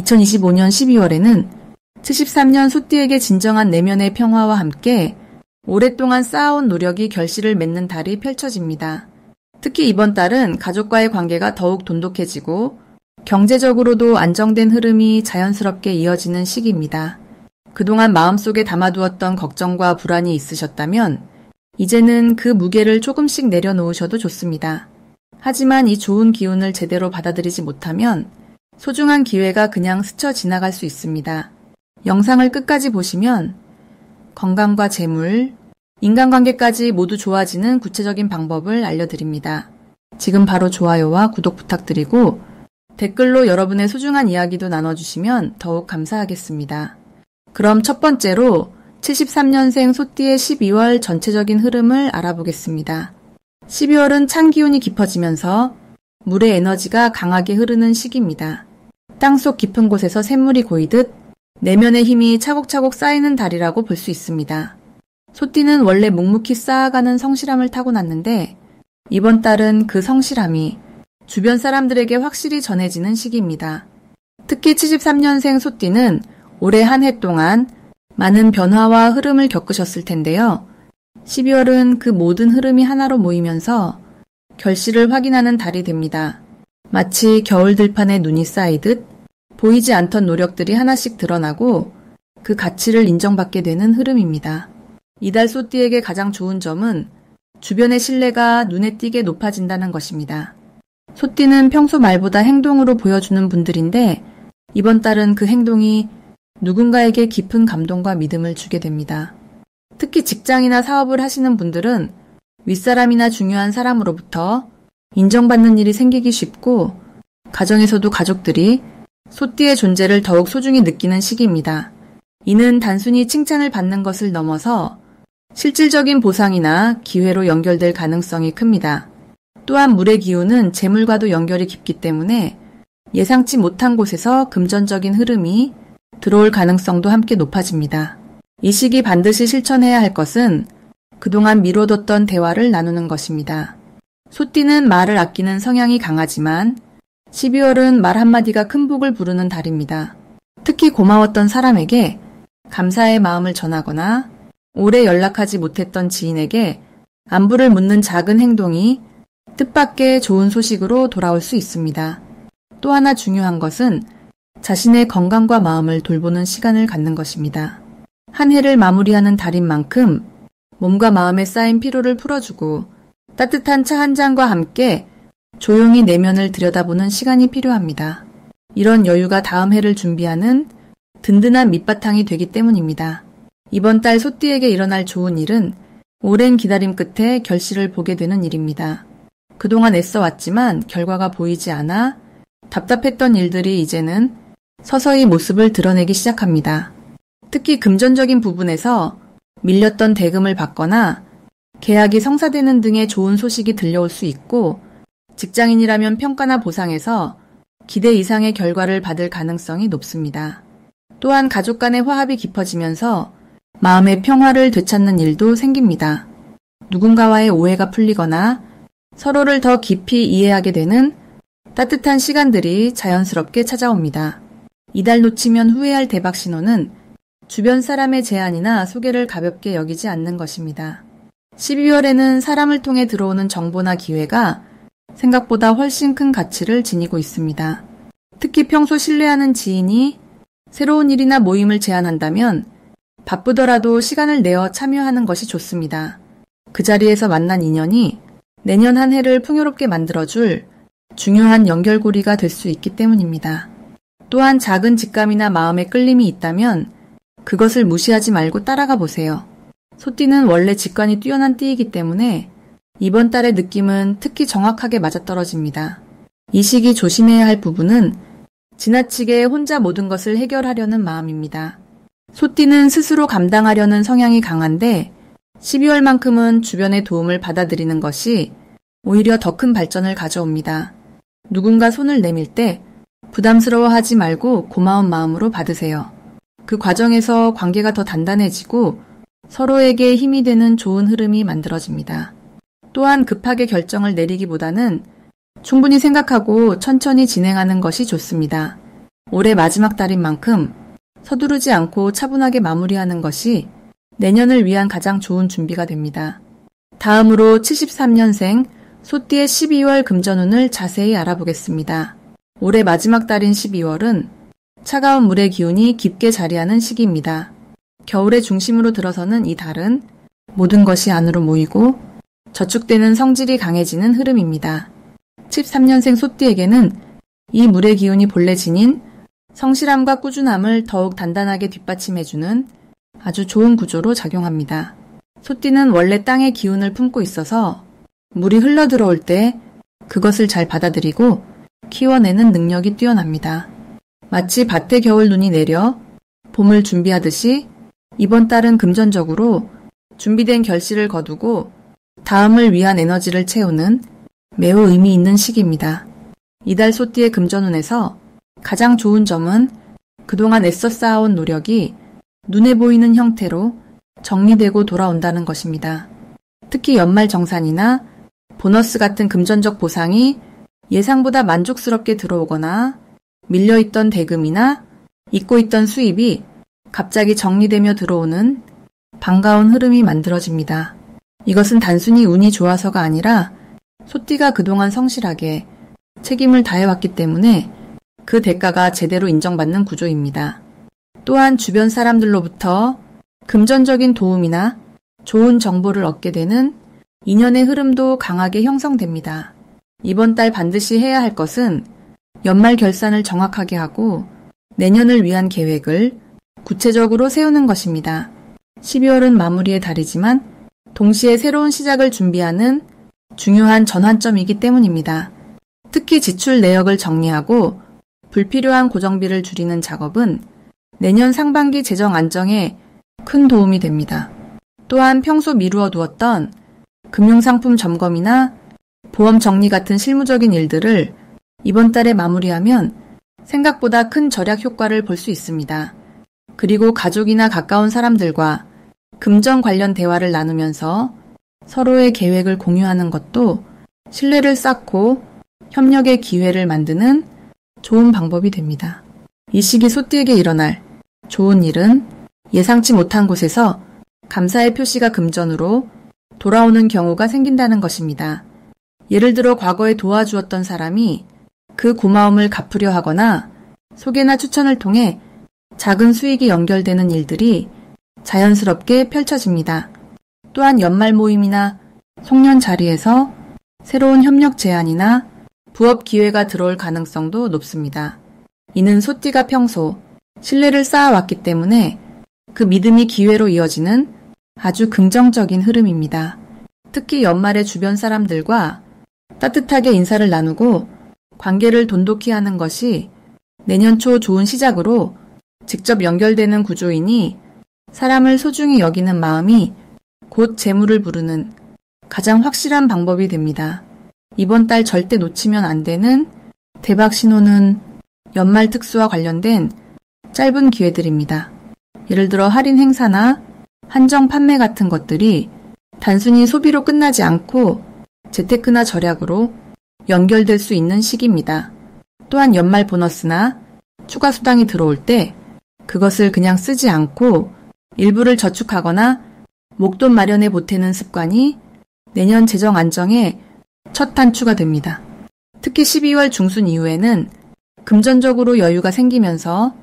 2025년 12월에는 73년 소띠에게 진정한 내면의 평화와 함께 오랫동안 쌓아온 노력이 결실을 맺는 달이 펼쳐집니다. 특히 이번 달은 가족과의 관계가 더욱 돈독해지고 경제적으로도 안정된 흐름이 자연스럽게 이어지는 시기입니다. 그동안 마음속에 담아두었던 걱정과 불안이 있으셨다면 이제는 그 무게를 조금씩 내려놓으셔도 좋습니다. 하지만 이 좋은 기운을 제대로 받아들이지 못하면 소중한 기회가 그냥 스쳐 지나갈 수 있습니다. 영상을 끝까지 보시면 건강과 재물, 인간관계까지 모두 좋아지는 구체적인 방법을 알려드립니다. 지금 바로 좋아요와 구독 부탁드리고 댓글로 여러분의 소중한 이야기도 나눠주시면 더욱 감사하겠습니다. 그럼 첫 번째로 73년생 소띠의 12월 전체적인 흐름을 알아보겠습니다. 12월은 찬 기운이 깊어지면서 물의 에너지가 강하게 흐르는 시기입니다. 땅속 깊은 곳에서 샘물이 고이듯 내면의 힘이 차곡차곡 쌓이는 달이라고 볼 수 있습니다. 소띠는 원래 묵묵히 쌓아가는 성실함을 타고났는데 이번 달은 그 성실함이 주변 사람들에게 확실히 전해지는 시기입니다. 특히 73년생 소띠는 올해 한 해 동안 많은 변화와 흐름을 겪으셨을 텐데요. 12월은 그 모든 흐름이 하나로 모이면서 결실을 확인하는 달이 됩니다. 마치 겨울 들판에 눈이 쌓이듯 보이지 않던 노력들이 하나씩 드러나고 그 가치를 인정받게 되는 흐름입니다. 이달 소띠에게 가장 좋은 점은 주변의 신뢰가 눈에 띄게 높아진다는 것입니다. 소띠는 평소 말보다 행동으로 보여주는 분들인데 이번 달은 그 행동이 누군가에게 깊은 감동과 믿음을 주게 됩니다. 특히 직장이나 사업을 하시는 분들은 윗사람이나 중요한 사람으로부터 인정받는 일이 생기기 쉽고 가정에서도 가족들이 소띠의 존재를 더욱 소중히 느끼는 시기입니다. 이는 단순히 칭찬을 받는 것을 넘어서 실질적인 보상이나 기회로 연결될 가능성이 큽니다. 또한 물의 기운은 재물과도 연결이 깊기 때문에 예상치 못한 곳에서 금전적인 흐름이 들어올 가능성도 함께 높아집니다. 이 시기 반드시 실천해야 할 것은 그동안 미뤄뒀던 대화를 나누는 것입니다. 소띠는 말을 아끼는 성향이 강하지만 12월은 말 한마디가 큰 복을 부르는 달입니다. 특히 고마웠던 사람에게 감사의 마음을 전하거나 오래 연락하지 못했던 지인에게 안부를 묻는 작은 행동이 뜻밖의 좋은 소식으로 돌아올 수 있습니다. 또 하나 중요한 것은 자신의 건강과 마음을 돌보는 시간을 갖는 것입니다. 한 해를 마무리하는 달인 만큼 몸과 마음에 쌓인 피로를 풀어주고 따뜻한 차 한 잔과 함께 조용히 내면을 들여다보는 시간이 필요합니다. 이런 여유가 다음 해를 준비하는 든든한 밑바탕이 되기 때문입니다. 이번 달 소띠에게 일어날 좋은 일은 오랜 기다림 끝에 결실을 보게 되는 일입니다. 그동안 애써왔지만 결과가 보이지 않아 답답했던 일들이 이제는 서서히 모습을 드러내기 시작합니다. 특히 금전적인 부분에서 밀렸던 대금을 받거나 계약이 성사되는 등의 좋은 소식이 들려올 수 있고 직장인이라면 평가나 보상에서 기대 이상의 결과를 받을 가능성이 높습니다. 또한 가족 간의 화합이 깊어지면서 마음의 평화를 되찾는 일도 생깁니다. 누군가와의 오해가 풀리거나 서로를 더 깊이 이해하게 되는 따뜻한 시간들이 자연스럽게 찾아옵니다. 이달 놓치면 후회할 대박 신호는 주변 사람의 제안이나 소개를 가볍게 여기지 않는 것입니다. 12월에는 사람을 통해 들어오는 정보나 기회가 생각보다 훨씬 큰 가치를 지니고 있습니다. 특히 평소 신뢰하는 지인이 새로운 일이나 모임을 제안한다면 바쁘더라도 시간을 내어 참여하는 것이 좋습니다. 그 자리에서 만난 인연이 내년 한 해를 풍요롭게 만들어줄 중요한 연결고리가 될 수 있기 때문입니다. 또한 작은 직감이나 마음의 끌림이 있다면 그것을 무시하지 말고 따라가 보세요. 소띠는 원래 직관이 뛰어난 띠이기 때문에 이번 달의 느낌은 특히 정확하게 맞아떨어집니다. 이 시기 조심해야 할 부분은 지나치게 혼자 모든 것을 해결하려는 마음입니다. 소띠는 스스로 감당하려는 성향이 강한데 12월만큼은 주변의 도움을 받아들이는 것이 오히려 더 큰 발전을 가져옵니다. 누군가 손을 내밀 때 부담스러워하지 말고 고마운 마음으로 받으세요. 그 과정에서 관계가 더 단단해지고 서로에게 힘이 되는 좋은 흐름이 만들어집니다. 또한 급하게 결정을 내리기보다는 충분히 생각하고 천천히 진행하는 것이 좋습니다. 올해 마지막 달인 만큼 서두르지 않고 차분하게 마무리하는 것이 내년을 위한 가장 좋은 준비가 됩니다. 다음으로 73년생 소띠의 12월 금전운을 자세히 알아보겠습니다. 올해 마지막 달인 12월은 차가운 물의 기운이 깊게 자리하는 시기입니다. 겨울의 중심으로 들어서는 이 달은 모든 것이 안으로 모이고 저축되는 성질이 강해지는 흐름입니다. 13년생 소띠에게는 이 물의 기운이 본래 지닌 성실함과 꾸준함을 더욱 단단하게 뒷받침해주는 아주 좋은 구조로 작용합니다. 소띠는 원래 땅의 기운을 품고 있어서 물이 흘러들어올 때 그것을 잘 받아들이고 키워내는 능력이 뛰어납니다. 마치 밭에 겨울 눈이 내려 봄을 준비하듯이 이번 달은 금전적으로 준비된 결실을 거두고 다음을 위한 에너지를 채우는 매우 의미 있는 시기입니다. 이달 소띠의 금전운에서 가장 좋은 점은 그동안 애써 쌓아온 노력이 눈에 보이는 형태로 정리되고 돌아온다는 것입니다. 특히 연말 정산이나 보너스 같은 금전적 보상이 예상보다 만족스럽게 들어오거나 밀려있던 대금이나 잊고 있던 수입이 갑자기 정리되며 들어오는 반가운 흐름이 만들어집니다. 이것은 단순히 운이 좋아서가 아니라 소띠가 그동안 성실하게 책임을 다해왔기 때문에 그 대가가 제대로 인정받는 구조입니다. 또한 주변 사람들로부터 금전적인 도움이나 좋은 정보를 얻게 되는 인연의 흐름도 강하게 형성됩니다. 이번 달 반드시 해야 할 것은 연말 결산을 정확하게 하고 내년을 위한 계획을 구체적으로 세우는 것입니다. 12월은 마무리의 달이지만 동시에 새로운 시작을 준비하는 중요한 전환점이기 때문입니다. 특히 지출 내역을 정리하고 불필요한 고정비를 줄이는 작업은 내년 상반기 재정 안정에 큰 도움이 됩니다. 또한 평소 미루어 두었던 금융상품 점검이나 보험 정리 같은 실무적인 일들을 이번 달에 마무리하면 생각보다 큰 절약 효과를 볼 수 있습니다. 그리고 가족이나 가까운 사람들과 금전 관련 대화를 나누면서 서로의 계획을 공유하는 것도 신뢰를 쌓고 협력의 기회를 만드는 좋은 방법이 됩니다. 이 시기 소띠에게 일어날 좋은 일은 예상치 못한 곳에서 감사의 표시가 금전으로 돌아오는 경우가 생긴다는 것입니다. 예를 들어 과거에 도와주었던 사람이 그 고마움을 갚으려 하거나 소개나 추천을 통해 작은 수익이 연결되는 일들이 자연스럽게 펼쳐집니다. 또한 연말 모임이나 송년 자리에서 새로운 협력 제안이나 부업 기회가 들어올 가능성도 높습니다. 이는 소띠가 평소 신뢰를 쌓아왔기 때문에 그 믿음이 기회로 이어지는 아주 긍정적인 흐름입니다. 특히 연말에 주변 사람들과 따뜻하게 인사를 나누고 관계를 돈독히 하는 것이 내년 초 좋은 시작으로 직접 연결되는 구조이니 사람을 소중히 여기는 마음이 곧 재물을 부르는 가장 확실한 방법이 됩니다. 이번 달 절대 놓치면 안 되는 대박 신호는 연말 특수와 관련된 짧은 기회들입니다. 예를 들어 할인 행사나 한정 판매 같은 것들이 단순히 소비로 끝나지 않고 재테크나 절약으로 연결될 수 있는 시기입니다. 또한 연말 보너스나 추가 수당이 들어올 때 그것을 그냥 쓰지 않고 일부를 저축하거나 목돈 마련에 보태는 습관이 내년 재정 안정에 첫 단추가 됩니다. 특히 12월 중순 이후에는 금전적으로 여유가 생기면서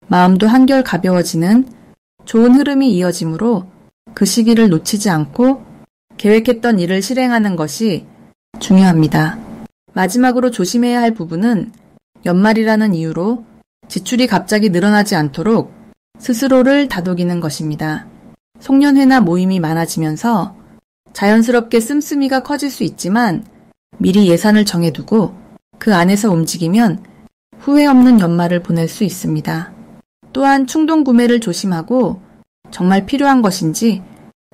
마음도 한결 가벼워지는 좋은 흐름이 이어지므로 그 시기를 놓치지 않고 계획했던 일을 실행하는 것이 중요합니다. 마지막으로 조심해야 할 부분은 연말이라는 이유로 지출이 갑자기 늘어나지 않도록 스스로를 다독이는 것입니다. 송년회나 모임이 많아지면서 자연스럽게 씀씀이가 커질 수 있지만 미리 예산을 정해두고 그 안에서 움직이면 후회 없는 연말을 보낼 수 있습니다. 또한 충동 구매를 조심하고 정말 필요한 것인지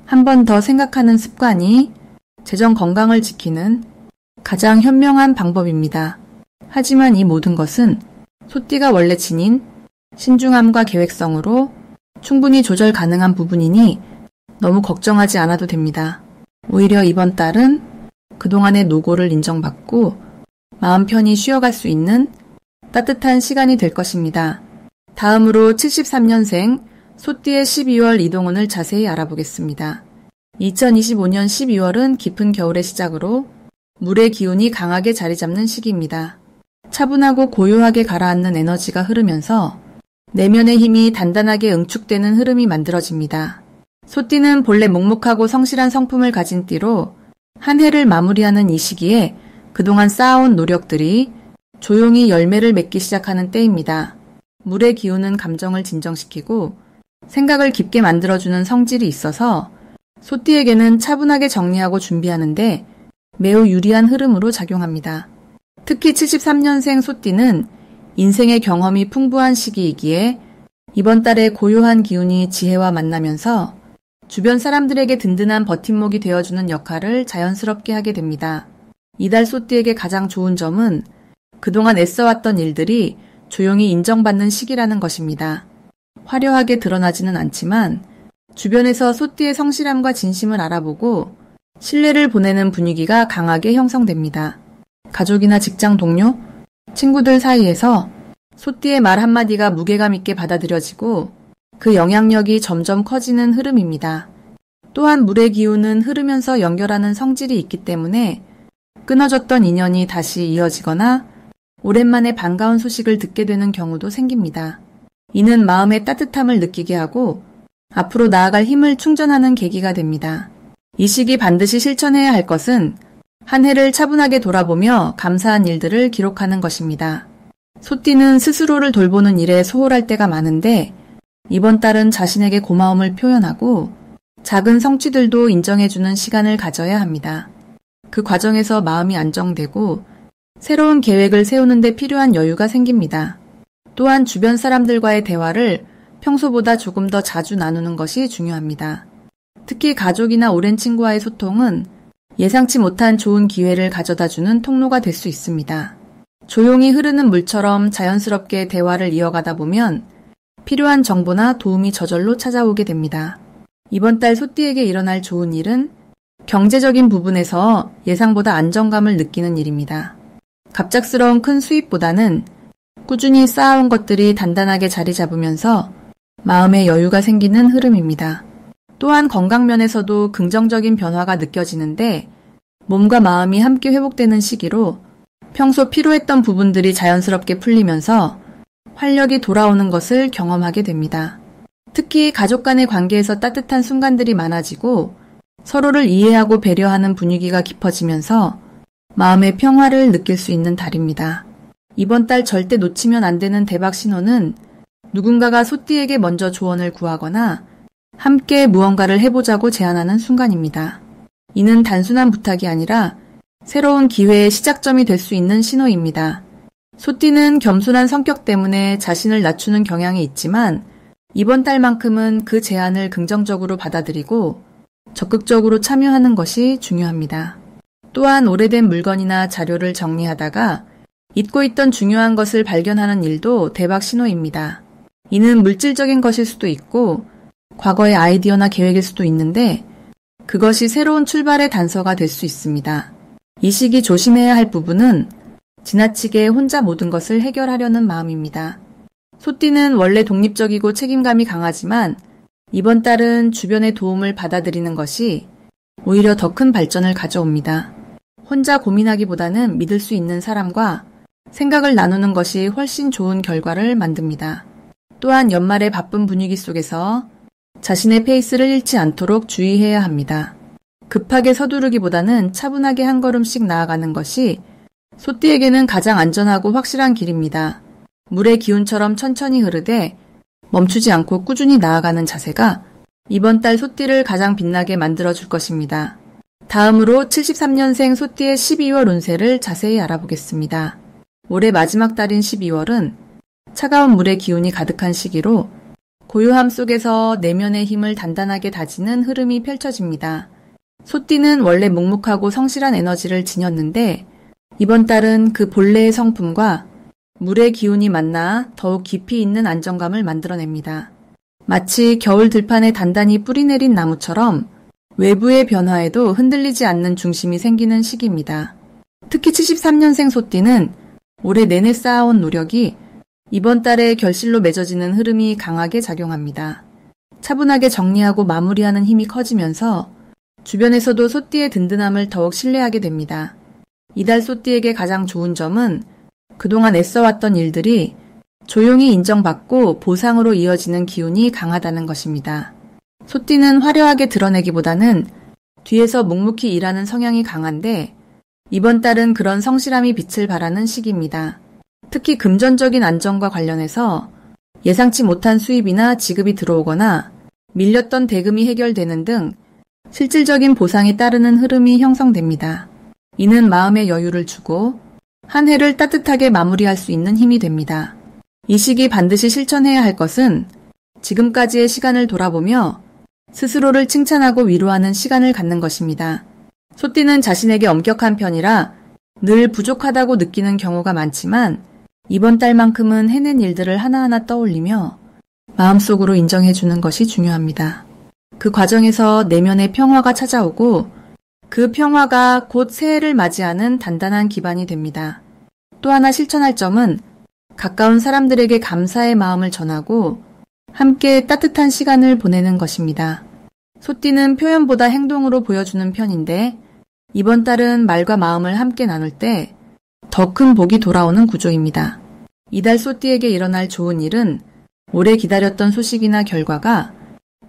한 번 더 생각하는 습관이 재정 건강을 지키는 가장 현명한 방법입니다. 하지만 이 모든 것은 소띠가 원래 지닌 신중함과 계획성으로 충분히 조절 가능한 부분이니 너무 걱정하지 않아도 됩니다. 오히려 이번 달은 그동안의 노고를 인정받고 마음 편히 쉬어갈 수 있는 따뜻한 시간이 될 것입니다. 다음으로 73년생 소띠의 12월 이동운을 자세히 알아보겠습니다. 2025년 12월은 깊은 겨울의 시작으로 물의 기운이 강하게 자리 잡는 시기입니다. 차분하고 고요하게 가라앉는 에너지가 흐르면서 내면의 힘이 단단하게 응축되는 흐름이 만들어집니다. 소띠는 본래 묵묵하고 성실한 성품을 가진 띠로 한 해를 마무리하는 이 시기에 그동안 쌓아온 노력들이 조용히 열매를 맺기 시작하는 때입니다. 물의 기운은 감정을 진정시키고 생각을 깊게 만들어주는 성질이 있어서 소띠에게는 차분하게 정리하고 준비하는데 매우 유리한 흐름으로 작용합니다. 특히 73년생 소띠는 인생의 경험이 풍부한 시기이기에 이번 달에 고요한 기운이 지혜와 만나면서 주변 사람들에게 든든한 버팀목이 되어주는 역할을 자연스럽게 하게 됩니다. 이달 소띠에게 가장 좋은 점은 그동안 애써왔던 일들이 조용히 인정받는 시기라는 것입니다. 화려하게 드러나지는 않지만 주변에서 소띠의 성실함과 진심을 알아보고 신뢰를 보내는 분위기가 강하게 형성됩니다. 가족이나 직장 동료, 친구들 사이에서 소띠의 말 한마디가 무게감 있게 받아들여지고 그 영향력이 점점 커지는 흐름입니다. 또한 물의 기운은 흐르면서 연결하는 성질이 있기 때문에 끊어졌던 인연이 다시 이어지거나 오랜만에 반가운 소식을 듣게 되는 경우도 생깁니다. 이는 마음의 따뜻함을 느끼게 하고 앞으로 나아갈 힘을 충전하는 계기가 됩니다. 이 시기 반드시 실천해야 할 것은 한 해를 차분하게 돌아보며 감사한 일들을 기록하는 것입니다. 소띠는 스스로를 돌보는 일에 소홀할 때가 많은데 이번 달은 자신에게 고마움을 표현하고 작은 성취들도 인정해주는 시간을 가져야 합니다. 그 과정에서 마음이 안정되고 새로운 계획을 세우는 데 필요한 여유가 생깁니다. 또한 주변 사람들과의 대화를 평소보다 조금 더 자주 나누는 것이 중요합니다. 특히 가족이나 오랜 친구와의 소통은 예상치 못한 좋은 기회를 가져다주는 통로가 될 수 있습니다. 조용히 흐르는 물처럼 자연스럽게 대화를 이어가다 보면 필요한 정보나 도움이 저절로 찾아오게 됩니다. 이번 달 소띠에게 일어날 좋은 일은 경제적인 부분에서 예상보다 안정감을 느끼는 일입니다. 갑작스러운 큰 수입보다는 꾸준히 쌓아온 것들이 단단하게 자리 잡으면서 마음의 여유가 생기는 흐름입니다. 또한 건강면에서도 긍정적인 변화가 느껴지는데 몸과 마음이 함께 회복되는 시기로 평소 피로했던 부분들이 자연스럽게 풀리면서 활력이 돌아오는 것을 경험하게 됩니다. 특히 가족 간의 관계에서 따뜻한 순간들이 많아지고 서로를 이해하고 배려하는 분위기가 깊어지면서 마음의 평화를 느낄 수 있는 달입니다. 이번 달 절대 놓치면 안 되는 대박 신호는 누군가가 소띠에게 먼저 조언을 구하거나 함께 무언가를 해보자고 제안하는 순간입니다. 이는 단순한 부탁이 아니라 새로운 기회의 시작점이 될 수 있는 신호입니다. 소띠는 겸손한 성격 때문에 자신을 낮추는 경향이 있지만 이번 달만큼은 그 제안을 긍정적으로 받아들이고 적극적으로 참여하는 것이 중요합니다. 또한 오래된 물건이나 자료를 정리하다가 잊고 있던 중요한 것을 발견하는 일도 대박 신호입니다. 이는 물질적인 것일 수도 있고 과거의 아이디어나 계획일 수도 있는데 그것이 새로운 출발의 단서가 될 수 있습니다. 이 시기 조심해야 할 부분은 지나치게 혼자 모든 것을 해결하려는 마음입니다. 소띠는 원래 독립적이고 책임감이 강하지만 이번 달은 주변의 도움을 받아들이는 것이 오히려 더 큰 발전을 가져옵니다. 혼자 고민하기보다는 믿을 수 있는 사람과 생각을 나누는 것이 훨씬 좋은 결과를 만듭니다. 또한 연말의 바쁜 분위기 속에서 자신의 페이스를 잃지 않도록 주의해야 합니다. 급하게 서두르기보다는 차분하게 한 걸음씩 나아가는 것이 소띠에게는 가장 안전하고 확실한 길입니다. 물의 기운처럼 천천히 흐르되 멈추지 않고 꾸준히 나아가는 자세가 이번 달 소띠를 가장 빛나게 만들어줄 것입니다. 다음으로 73년생 소띠의 12월 운세를 자세히 알아보겠습니다. 올해 마지막 달인 12월은 차가운 물의 기운이 가득한 시기로 고요함 속에서 내면의 힘을 단단하게 다지는 흐름이 펼쳐집니다. 소띠는 원래 묵묵하고 성실한 에너지를 지녔는데 이번 달은 그 본래의 성품과 물의 기운이 만나 더욱 깊이 있는 안정감을 만들어냅니다. 마치 겨울 들판에 단단히 뿌리내린 나무처럼 외부의 변화에도 흔들리지 않는 중심이 생기는 시기입니다. 특히 73년생 소띠는 올해 내내 쌓아온 노력이 이번 달에 결실로 맺어지는 흐름이 강하게 작용합니다. 차분하게 정리하고 마무리하는 힘이 커지면서 주변에서도 소띠의 든든함을 더욱 신뢰하게 됩니다. 이달 소띠에게 가장 좋은 점은 그동안 애써왔던 일들이 조용히 인정받고 보상으로 이어지는 기운이 강하다는 것입니다. 소띠는 화려하게 드러내기보다는 뒤에서 묵묵히 일하는 성향이 강한데 이번 달은 그런 성실함이 빛을 발하는 시기입니다. 특히 금전적인 안정과 관련해서 예상치 못한 수입이나 지급이 들어오거나 밀렸던 대금이 해결되는 등 실질적인 보상이 따르는 흐름이 형성됩니다. 이는 마음의 여유를 주고 한 해를 따뜻하게 마무리할 수 있는 힘이 됩니다. 이 시기 반드시 실천해야 할 것은 지금까지의 시간을 돌아보며 스스로를 칭찬하고 위로하는 시간을 갖는 것입니다. 소띠는 자신에게 엄격한 편이라 늘 부족하다고 느끼는 경우가 많지만 이번 달만큼은 해낸 일들을 하나하나 떠올리며 마음속으로 인정해주는 것이 중요합니다. 그 과정에서 내면의 평화가 찾아오고 그 평화가 곧 새해를 맞이하는 단단한 기반이 됩니다. 또 하나 실천할 점은 가까운 사람들에게 감사의 마음을 전하고 함께 따뜻한 시간을 보내는 것입니다. 소띠는 표현보다 행동으로 보여주는 편인데 이번 달은 말과 마음을 함께 나눌 때 더 큰 복이 돌아오는 구조입니다. 이달 소띠에게 일어날 좋은 일은 오래 기다렸던 소식이나 결과가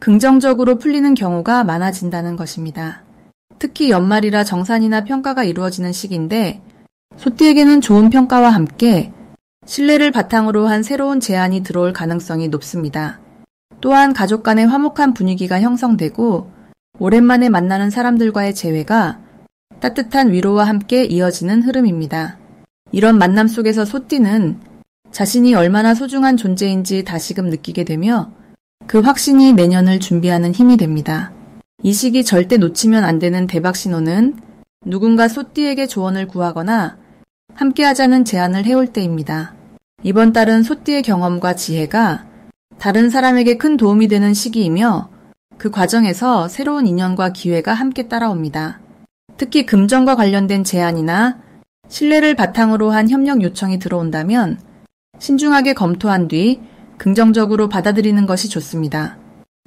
긍정적으로 풀리는 경우가 많아진다는 것입니다. 특히 연말이라 정산이나 평가가 이루어지는 시기인데 소띠에게는 좋은 평가와 함께 신뢰를 바탕으로 한 새로운 제안이 들어올 가능성이 높습니다. 또한 가족 간의 화목한 분위기가 형성되고 오랜만에 만나는 사람들과의 재회가 따뜻한 위로와 함께 이어지는 흐름입니다. 이런 만남 속에서 소띠는 자신이 얼마나 소중한 존재인지 다시금 느끼게 되며 그 확신이 내년을 준비하는 힘이 됩니다. 이 시기 절대 놓치면 안 되는 대박 신호는 누군가 소띠에게 조언을 구하거나 함께하자는 제안을 해올 때입니다. 이번 달은 소띠의 경험과 지혜가 다른 사람에게 큰 도움이 되는 시기이며 그 과정에서 새로운 인연과 기회가 함께 따라옵니다. 특히 금전과 관련된 제안이나 신뢰를 바탕으로 한 협력 요청이 들어온다면 신중하게 검토한 뒤 긍정적으로 받아들이는 것이 좋습니다.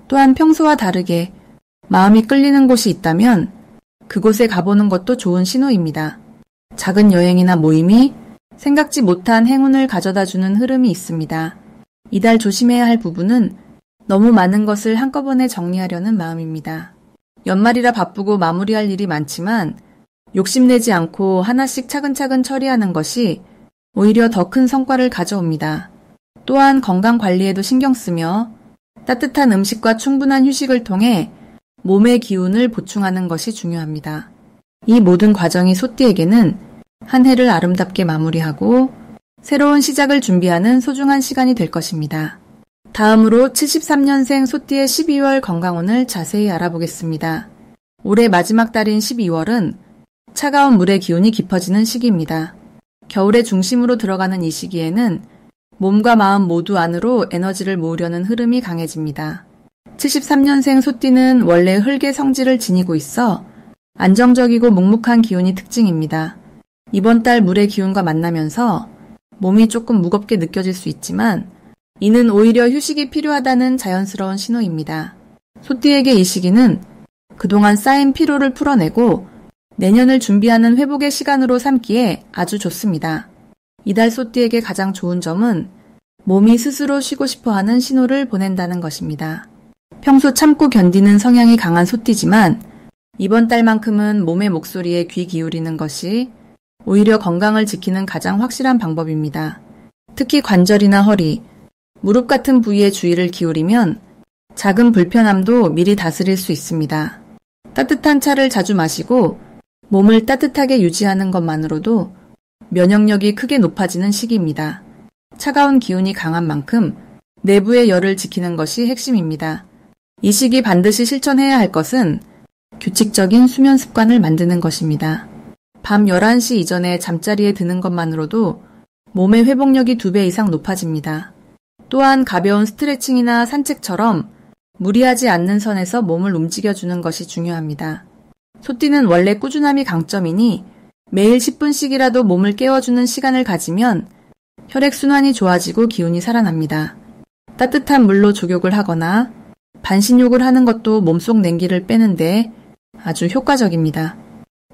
또한 평소와 다르게 마음이 끌리는 곳이 있다면 그곳에 가보는 것도 좋은 신호입니다. 작은 여행이나 모임이 생각지 못한 행운을 가져다주는 흐름이 있습니다. 이달 조심해야 할 부분은 너무 많은 것을 한꺼번에 정리하려는 마음입니다. 연말이라 바쁘고 마무리할 일이 많지만 욕심내지 않고 하나씩 차근차근 처리하는 것이 오히려 더 큰 성과를 가져옵니다. 또한 건강 관리에도 신경 쓰며 따뜻한 음식과 충분한 휴식을 통해 몸의 기운을 보충하는 것이 중요합니다. 이 모든 과정이 소띠에게는 한 해를 아름답게 마무리하고 새로운 시작을 준비하는 소중한 시간이 될 것입니다. 다음으로 73년생 소띠의 12월 건강운을 자세히 알아보겠습니다. 올해 마지막 달인 12월은 차가운 물의 기운이 깊어지는 시기입니다. 겨울의 중심으로 들어가는 이 시기에는 몸과 마음 모두 안으로 에너지를 모으려는 흐름이 강해집니다. 73년생 소띠는 원래 흙의 성질을 지니고 있어 안정적이고 묵묵한 기운이 특징입니다. 이번 달 물의 기운과 만나면서 몸이 조금 무겁게 느껴질 수 있지만 이는 오히려 휴식이 필요하다는 자연스러운 신호입니다. 소띠에게 이 시기는 그동안 쌓인 피로를 풀어내고 내년을 준비하는 회복의 시간으로 삼기에 아주 좋습니다. 이달 소띠에게 가장 좋은 점은 몸이 스스로 쉬고 싶어하는 신호를 보낸다는 것입니다. 평소 참고 견디는 성향이 강한 소띠지만 이번 달만큼은 몸의 목소리에 귀 기울이는 것이 오히려 건강을 지키는 가장 확실한 방법입니다. 특히 관절이나 허리, 무릎 같은 부위에 주의를 기울이면 작은 불편함도 미리 다스릴 수 있습니다. 따뜻한 차를 자주 마시고 몸을 따뜻하게 유지하는 것만으로도 면역력이 크게 높아지는 시기입니다. 차가운 기운이 강한 만큼 내부의 열을 지키는 것이 핵심입니다. 이 시기 반드시 실천해야 할 것은 규칙적인 수면 습관을 만드는 것입니다. 밤 11시 이전에 잠자리에 드는 것만으로도 몸의 회복력이 2배 이상 높아집니다. 또한 가벼운 스트레칭이나 산책처럼 무리하지 않는 선에서 몸을 움직여주는 것이 중요합니다. 소띠는 원래 꾸준함이 강점이니 매일 10분씩이라도 몸을 깨워주는 시간을 가지면 혈액순환이 좋아지고 기운이 살아납니다. 따뜻한 물로 족욕을 하거나 반신욕을 하는 것도 몸속 냉기를 빼는데 아주 효과적입니다.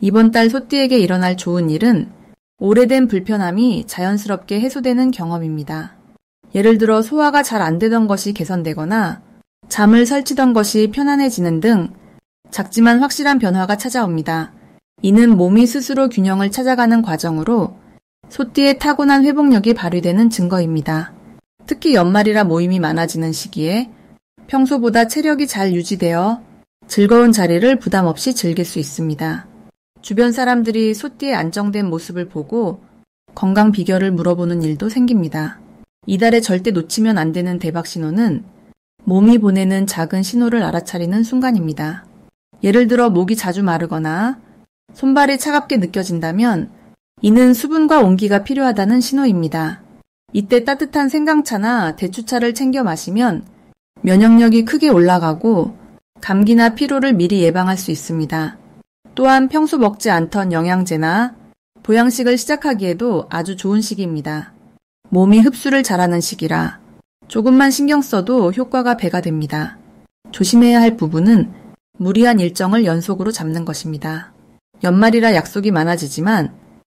이번 달 소띠에게 일어날 좋은 일은 오래된 불편함이 자연스럽게 해소되는 경험입니다. 예를 들어 소화가 잘 안 되던 것이 개선되거나 잠을 설치던 것이 편안해지는 등 작지만 확실한 변화가 찾아옵니다. 이는 몸이 스스로 균형을 찾아가는 과정으로 소띠의 타고난 회복력이 발휘되는 증거입니다. 특히 연말이라 모임이 많아지는 시기에 평소보다 체력이 잘 유지되어 즐거운 자리를 부담 없이 즐길 수 있습니다. 주변 사람들이 소띠의 안정된 모습을 보고 건강 비결을 물어보는 일도 생깁니다. 이달에 절대 놓치면 안 되는 대박 신호는 몸이 보내는 작은 신호를 알아차리는 순간입니다. 예를 들어 목이 자주 마르거나 손발이 차갑게 느껴진다면 이는 수분과 온기가 필요하다는 신호입니다. 이때 따뜻한 생강차나 대추차를 챙겨 마시면 면역력이 크게 올라가고 감기나 피로를 미리 예방할 수 있습니다. 또한 평소 먹지 않던 영양제나 보양식을 시작하기에도 아주 좋은 시기입니다. 몸이 흡수를 잘하는 시기라 조금만 신경 써도 효과가 배가 됩니다. 조심해야 할 부분은 무리한 일정을 연속으로 잡는 것입니다. 연말이라 약속이 많아지지만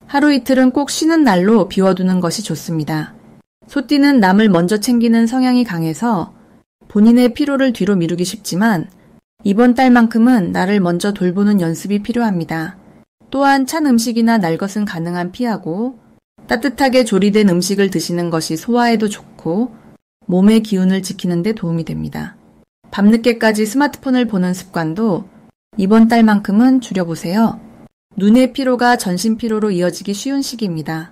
하루 이틀은 꼭 쉬는 날로 비워두는 것이 좋습니다. 소띠는 남을 먼저 챙기는 성향이 강해서 본인의 피로를 뒤로 미루기 쉽지만 이번 달만큼은 나를 먼저 돌보는 연습이 필요합니다. 또한 찬 음식이나 날 것은 가능한 피하고 따뜻하게 조리된 음식을 드시는 것이 소화에도 좋고 몸의 기운을 지키는 데 도움이 됩니다. 밤늦게까지 스마트폰을 보는 습관도 이번 달만큼은 줄여보세요. 눈의 피로가 전신 피로로 이어지기 쉬운 시기입니다.